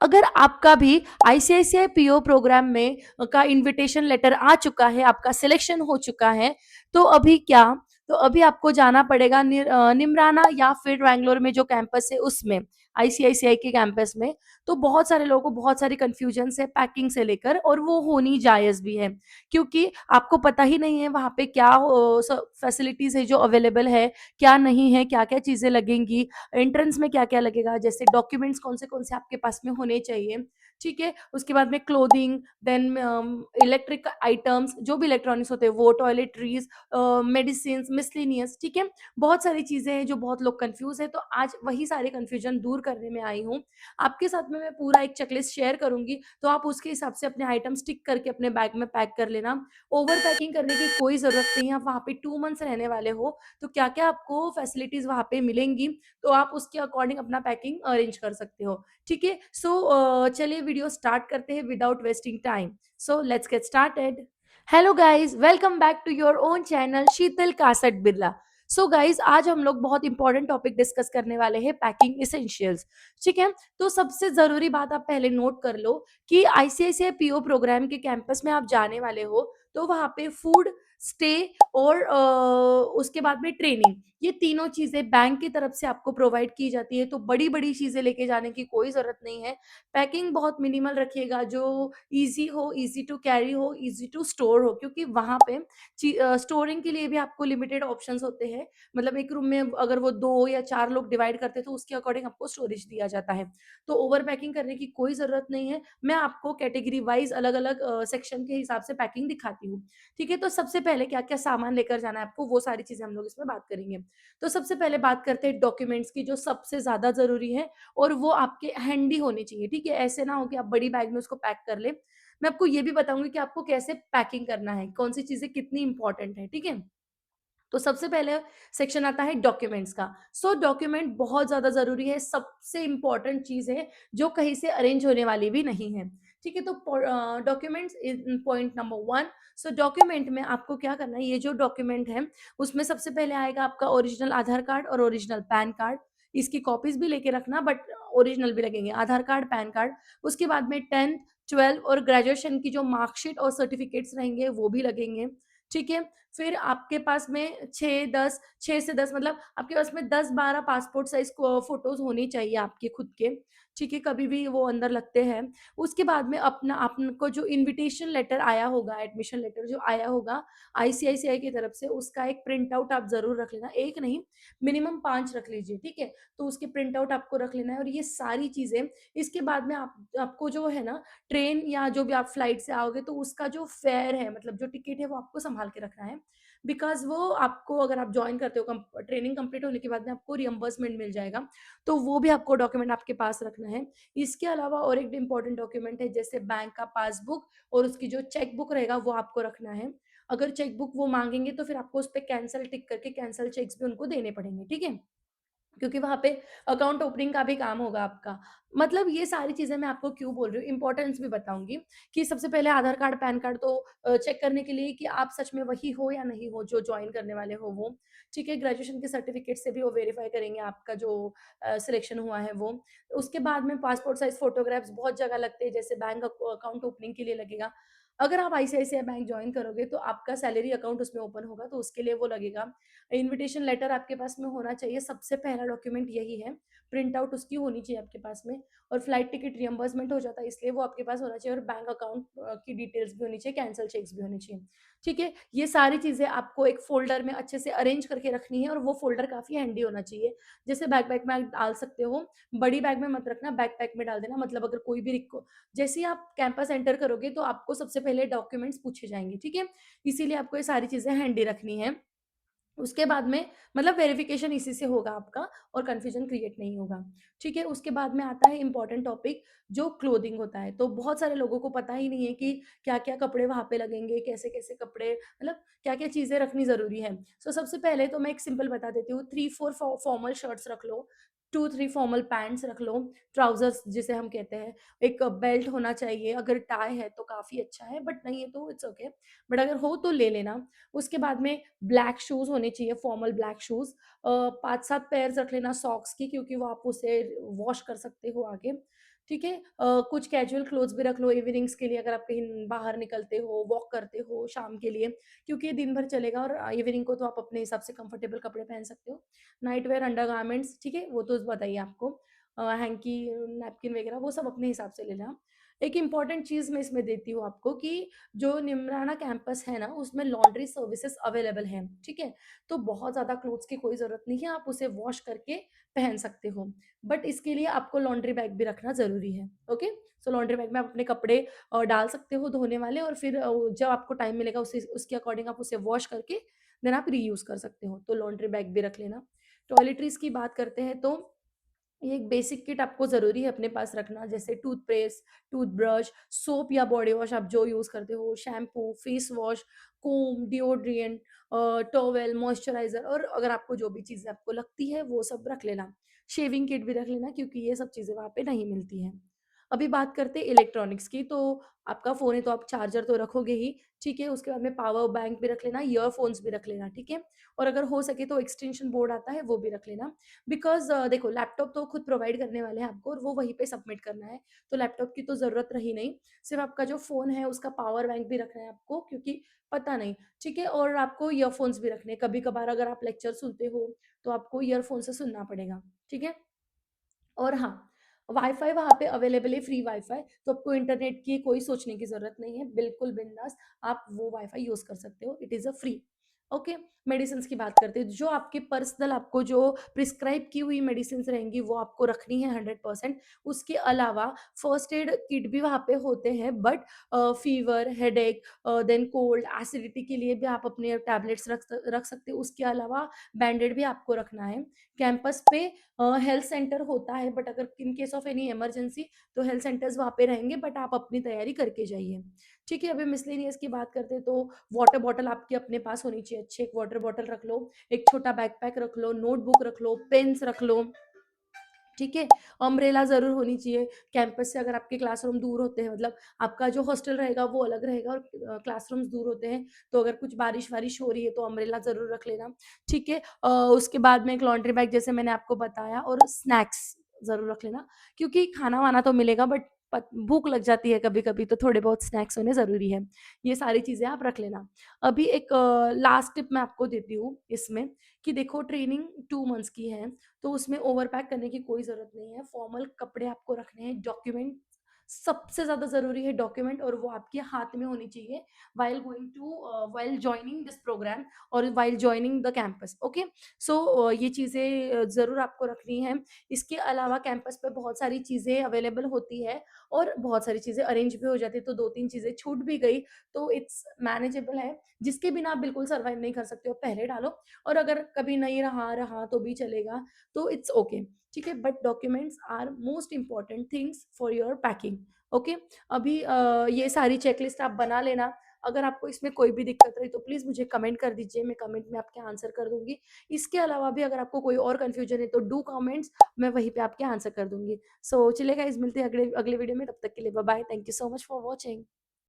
अगर आपका भी आईसीआईसीआई पीओ प्रोग्राम में का इनविटेशन लेटर आ चुका है, आपका सिलेक्शन हो चुका है, तो अभी क्या, तो अभी आपको जाना पड़ेगा निमराना या फिर बैंगलोर में जो कैंपस है उसमें, आईसीआईसीआई के कैंपस में। तो बहुत सारे लोगों को बहुत सारी कंफ्यूजन है पैकिंग से लेकर, और वो होनी जायज भी है, क्योंकि आपको पता ही नहीं है वहाँ पे क्या फैसिलिटीज है जो अवेलेबल है, क्या नहीं है, क्या क्या चीजें लगेंगी, एंट्रेंस में क्या क्या लगेगा, जैसे डॉक्यूमेंट्स कौन से आपके पास में होने चाहिए। ठीक है, उसके बाद में क्लोथिंग, देन इलेक्ट्रिक आइटम्स, जो भी इलेक्ट्रॉनिक्स होते हैं वो, टॉयलेटरीज, मेडिसिन, मिसलिनियस। ठीक है, बहुत सारी चीजें हैं जो बहुत लोग कंफ्यूज है, तो आज वही सारे कंफ्यूजन दूर करने में आई हूँ। आपके साथ में मैं पूरा एक चेकलिस्ट शेयर करूंगी, तो आप उसके हिसाब से अपने आइटम स्टिक करके अपने बैग में पैक कर लेना। ओवर पैकिंग करने की कोई जरूरत नहीं है, आप वहाँ पे 2 मंथ्स रहने वाले हो, तो क्या क्या आपको फैसिलिटीज वहाँ पे मिलेंगी, तो आप उसके अकॉर्डिंग अपना पैकिंग अरेंज कर सकते हो। ठीक है, सो चलिए वीडियो स्टार्ट करते हैं without wasting time. So let's get started. Hello guys, welcome back to your own channel Sheetal Kasat Birla. So guys, आज हम लोग बहुत इंपॉर्टेंट टॉपिक डिस्कस करने वाले हैं, पैकिंग इसेंशियल्स। ठीक है, तो सबसे जरूरी बात आप पहले नोट कर लो कि आईसीआईसीआई पीओ प्रोग्राम के कैंपस में आप जाने वाले हो, तो वहां पे फूड, स्टे और उसके बाद में ट्रेनिंग, ये तीनों चीजें बैंक की तरफ से आपको प्रोवाइड की जाती है। तो बड़ी बड़ी चीजें लेके जाने की कोई जरूरत नहीं है, पैकिंग बहुत मिनिमल रखिएगा, जो इजी हो, इजी टू कैरी हो, इजी टू स्टोर हो, क्योंकि वहां पे स्टोरिंग के लिए भी आपको लिमिटेड ऑप्शंस होते हैं। मतलब एक रूम में अगर वो 2 या 4 लोग डिवाइड करते हैं तो उसके अकॉर्डिंग आपको स्टोरेज दिया जाता है। तो ओवर पैकिंग करने की कोई जरूरत नहीं है, मैं आपको कैटेगरी वाइज अलग अलग सेक्शन के हिसाब से पैकिंग दिखाती हूँ। ठीक है, तो सबसे पहले क्या क्या सामान लेकर जाना है आपको, वो सारी चीजें हम लोग इसमें बात करेंगे। तो सबसे पहले बात करते हैं डॉक्यूमेंट्स की, जो सबसे ज्यादा जरूरी है, और वो आपके हैंडी होने चाहिए। ठीक है, ऐसे ना हो कि आप बड़ी बैग में उसको पैक कर ले। मैं आपको ये भी बताऊंगी कि आपको कैसे पैकिंग करना है, कौन सी चीजें कितनी इंपॉर्टेंट है। ठीक है, तो सबसे पहले सेक्शन आता है डॉक्यूमेंट्स का। सो डॉक्यूमेंट बहुत ज्यादा जरूरी है, सबसे इंपॉर्टेंट चीज है, जो कहीं से अरेंज होने वाली भी नहीं है। ठीक है, तो documents is point number 1। So document में आपको क्या करना है, ये जो डॉक्यूमेंट है उसमें सबसे पहले आएगा आपका ओरिजिनल आधार कार्ड और ओरिजिनल पैन कार्ड। इसकी कॉपीज भी लेके रखना, बट ओरिजिनल भी लगेंगे, आधार कार्ड, पैन कार्ड। उसके बाद में 10th, 12 और ग्रेजुएशन की जो मार्कशीट और सर्टिफिकेट्स रहेंगे वो भी लगेंगे। ठीक है, फिर आपके पास में 6 से 10 मतलब आपके पास में 10-12 पासपोर्ट साइज फोटोज होनी चाहिए आपके खुद के। ठीक है, कभी भी वो अंदर लगते हैं। उसके बाद में अपना आपको जो इनविटेशन लेटर आया होगा, एडमिशन लेटर जो आया होगा आईसीआईसीआई की तरफ से, उसका एक प्रिंट आउट आप जरूर रख लेना, एक नहीं, मिनिमम 5 रख लीजिए। ठीक है, तो उसके प्रिंट आउट आपको रख लेना है, और ये सारी चीजें, इसके बाद में आपको जो है ना, ट्रेन या जो भी आप फ्लाइट से आओगे तो उसका जो फेयर है, मतलब जो टिकट है, वो आपको संभाल के रखना है। बिकॉज वो आपको, अगर आप ज्वाइन करते हो, ट्रेनिंग कंप्लीट होने के बाद में आपको रियम्बर्समेंट मिल जाएगा, तो वो भी आपको डॉक्यूमेंट आपके पास रखना है। इसके अलावा और एक इंपॉर्टेंट डॉक्यूमेंट है, जैसे बैंक का पासबुक और उसकी जो चेक बुक रहेगा वो आपको रखना है। अगर चेक बुक वो मांगेंगे तो फिर आपको उस पर कैंसिल टिक करके कैंसिल चेक्स भी उनको देने पड़ेंगे। ठीक है, क्योंकि वहाँ पे अकाउंट ओपनिंग का भी काम होगा आपका। मतलब ये सारी चीज़ें मैं आपको क्यों बोल रही हूँ, इम्पोर्टेंस भी बताऊँगी, कि सबसे पहले आधार कार्ड, पैन कार्ड तो चेक करने के लिए कि आप सच में वही हो या नहीं हो जो जॉइन करने वाले हो वो। ठीक है, ग्रेजुएशन के सर्टिफिकेट से भी वो वेरीफाई करेंगे आपका जो सिलेक्शन हुआ है वो। उसके बाद में पासपोर्ट साइज़ फोटोग्राफ्स बहुत जगह लगते हैं, जैसे बैंक अकाउंट ओपनिंग के लिए लगेगा। अगर आप आईसीआईसीआई बैंक जॉइन करोगे तो आपका सैलरी अकाउंट उसमें ओपन होगा, तो उसके लिए वो लगेगा। इनविटेशन लेटर आपके पास में होना चाहिए, सबसे पहला डॉक्यूमेंट यही है, प्रिंट आउट उसकी होनी चाहिए आपके पास में। और फ्लाइट टिकट रियम्बर्समेंट हो जाता है, इसलिए वो आपके पास होना चाहिए, और बैंक अकाउंट की डिटेल्स भी होनी चाहिए, कैंसिल चेक्स भी होने चाहिए। ठीक है, ये सारी चीज़ें आपको एक फ़ोल्डर में अच्छे से अरेंज करके रखनी है, और वो फ़ोल्डर काफ़ी हैंडी होना चाहिए। जैसे बैकपैक में आप डाल सकते हो, बड़ी बैग में मत रखना, बैकपैक में डाल देना। मतलब अगर कोई भी जैसे ही आप कैंपस एंटर करोगे तो आपको सबसे पहले डॉक्यूमेंट्स पूछे जाएँगे। ठीक है, इसीलिए आपको ये सारी चीज़ें हैंडी रखनी है। उसके बाद में मतलब वेरिफिकेशन इसी से होगा आपका, और कंफ्यूजन क्रिएट नहीं होगा। ठीक है, उसके बाद में आता है इंपॉर्टेंट टॉपिक, जो क्लोथिंग होता है। तो बहुत सारे लोगों को पता ही नहीं है कि क्या क्या कपड़े वहां पे लगेंगे, कैसे कैसे कपड़े, मतलब क्या क्या चीजें रखनी जरूरी है। सो सबसे पहले तो मैं एक सिंपल बता देती हूँ, 3-4 फॉर्मल शर्ट्स रख लो, 2-3 फॉर्मल पैंट्स रख लो, ट्राउजर्स जिसे हम कहते हैं, एक बेल्ट होना चाहिए, अगर टाई है तो काफी अच्छा है, बट नहीं है तो इट्स ओके, बट अगर हो तो ले लेना। उसके बाद में ब्लैक शूज होने चाहिए, फॉर्मल ब्लैक शूज, 5-7 पेयर रख लेना सॉक्स की, क्योंकि वो आप उसे वॉश कर सकते हो आगे। ठीक है? कुछ कैजुअल क्लोथ्स भी रख लो इवनिंग्स के लिए अगर आप कहीं बाहर निकलते हो, वॉक करते हो शाम के लिए, क्योंकि ये दिन भर चलेगा और इवनिंग को तो आप अपने हिसाब से कंफर्टेबल कपड़े पहन सकते हो। नाइट वेयर, अंडरगारमेंट्स, ठीक है? वो तो बताइए आपको। हैंकी, नैपकिन वगैरह वो सब अपने हिसाब से लेना। एक इम्पॉर्टेंट चीज़ मैं इसमें देती हूँ आपको कि जो निमराना कैंपस है ना, उसमें लॉन्ड्री सर्विसेज़ अवेलेबल हैं, ठीक है? तो बहुत ज़्यादा क्लोथ्स की कोई ज़रूरत नहीं है, आप उसे वॉश करके पहन सकते हो। बट इसके लिए आपको लॉन्ड्री बैग भी रखना ज़रूरी है, ओके? सो लॉन्ड्री बैग में आप अपने कपड़े डाल सकते हो धोने वाले और फिर जब आपको टाइम मिलेगा उसी उसके अकॉर्डिंग आप उसे वॉश करके देन आप रीयूज़ कर सकते हो, तो लॉन्ड्री बैग भी रख लेना। टॉयलेटरीज़ की बात करते हैं तो ये एक बेसिक किट आपको ज़रूरी है अपने पास रखना, जैसे टूथपेस्ट, टूथब्रश, सोप या बॉडी वॉश आप जो यूज़ करते हो, शैम्पू, फेस वॉश, कोम, डिओड्रेंट, टॉवेल, मॉइस्चराइज़र और अगर आपको जो भी चीज़ें आपको लगती है वो सब रख लेना। शेविंग किट भी रख लेना क्योंकि ये सब चीज़ें वहाँ पे नहीं मिलती हैं। अभी बात करते हैं इलेक्ट्रॉनिक्स की, तो आपका फ़ोन है तो आप चार्जर तो रखोगे ही, ठीक है? उसके बाद में पावर बैंक भी रख लेना, ईयरफ़ोन्स भी रख लेना, ठीक है? और अगर हो सके तो एक्सटेंशन बोर्ड आता है वो भी रख लेना। बिकॉज़ देखो लैपटॉप तो खुद प्रोवाइड करने वाले हैं आपको और वो वहीं पे सबमिट करना है, तो लैपटॉप की तो ज़रूरत रही नहीं। सिर्फ़ आपका जो फ़ोन है उसका पावर बैंक भी रखना है आपको क्योंकि पता नहीं, ठीक है? और आपको ईयरफ़ोन्स भी रखने हैं, कभी-कभार अगर आप लेक्चर सुनते हो, तो आपको ईयरफ़ोन से सुनना पड़ेगा, ठीक है? और हाँ, वाई-फाई वहाँ पे अवेलेबल है, फ्री वाई-फाई, तो आपको इंटरनेट की कोई सोचने की ज़रूरत नहीं है, बिल्कुल बिंदास आप वो वाई-फाई यूज़ कर सकते हो, it is a free. Okay, medicines की बात करते हैं, जो आपके पर्सनल आपको जो प्रिस्क्राइब की हुई मेडिसिन्स रहेंगी, वो आपको रखनी है 100%। उसके अलावा फर्स्ट एड किट भी वहाँ पे होते हैं, but fever, headache then cold, acidity के लिए भी आप अपने टैबलेट्स रख सकते हो, उसके अलावा बैंडेड भी आपको रखना है। कैंपस पे हेल्थ सेंटर होता है बट अगर in case of any emergency तो हेल्थ सेंटर्स वहाँ पे रहेंगे बट आप अपनी तैयारी करके जाइए। ठीक है, अभी मिसलेनियस की बात करते हैं तो वाटर बॉटल आपके अपने पास होनी चाहिए, अच्छी एक वाटर बॉटल रख लो, एक छोटा बैकपैक रख लो, नोटबुक रख लो, पेन्स रख लो, ठीक है? अम्ब्रेला ज़रूर होनी चाहिए, कैंपस से अगर आपके क्लासरूम दूर होते हैं मतलब आपका जो हॉस्टल रहेगा वो अलग रहेगा और क्लासरूम्स दूर होते हैं, तो अगर कुछ बारिश-वारिश हो रही है तो अम्ब्रेला ज़रूर रख लेना, ठीक है? उसके बाद में एक लॉन्ड्री बैग जैसे मैंने आपको बताया और स्नैक्स ज़रूर रख लेना, क्योंकि खाना-वाना तो मिलेगा बट भूख लग जाती है कभी-कभी तो थोड़े बहुत स्नैक्स होने ज़रूरी है। ये सारी चीज़ें आप रख लेना। अभी एक लास्ट टिप मैं आपको देती हूँ इसमें कि देखो ट्रेनिंग 2 मंथ्स की है, तो उसमें ओवर पैक करने की कोई ज़रूरत नहीं है। फॉर्मल कपड़े आपको रखने हैं, डॉक्यूमेंट सबसे ज़्यादा ज़रूरी है डॉक्यूमेंट और वो आपके हाथ में होनी चाहिए व्हाइल जॉइनिंग दिस प्रोग्राम और while joining the campus, okay? So ये चीज़ें ज़रूर आपको रखनी है। इसके अलावा कैंपस पे बहुत सारी चीज़ें अवेलेबल होती है और बहुत सारी चीज़ें अरेंज भी हो जाती है, तो 2-3 चीज़ें छूट भी गई, तो इट्स मैनेजेबल है। जिसके बिना आप बिल्कुल सर्वाइव नहीं कर सकते हो, पहले डालो और अगर कभी नहीं रहा तो भी चलेगा, तो इट्स ओके, ठीक है? But documents are most important things for your packing, okay? अभी ये सारी चेकलिस्ट आप बना लेना। अगर आपको इसमें कोई भी दिक्कत रही तो प्लीज़ मुझे कमेंट कर दीजिए, मैं कमेंट में आपके आंसर कर दूँगी। इसके अलावा भी अगर आपको कोई और कन्फ्यूजन है तो डू कमेंट्स, मैं वहीं पे आपके आंसर कर दूँगी। सो चलिए गाइज़ मिलते हैं अगले अगले वीडियो में, तब तक के लिए bye bye. Thank you so much for watching.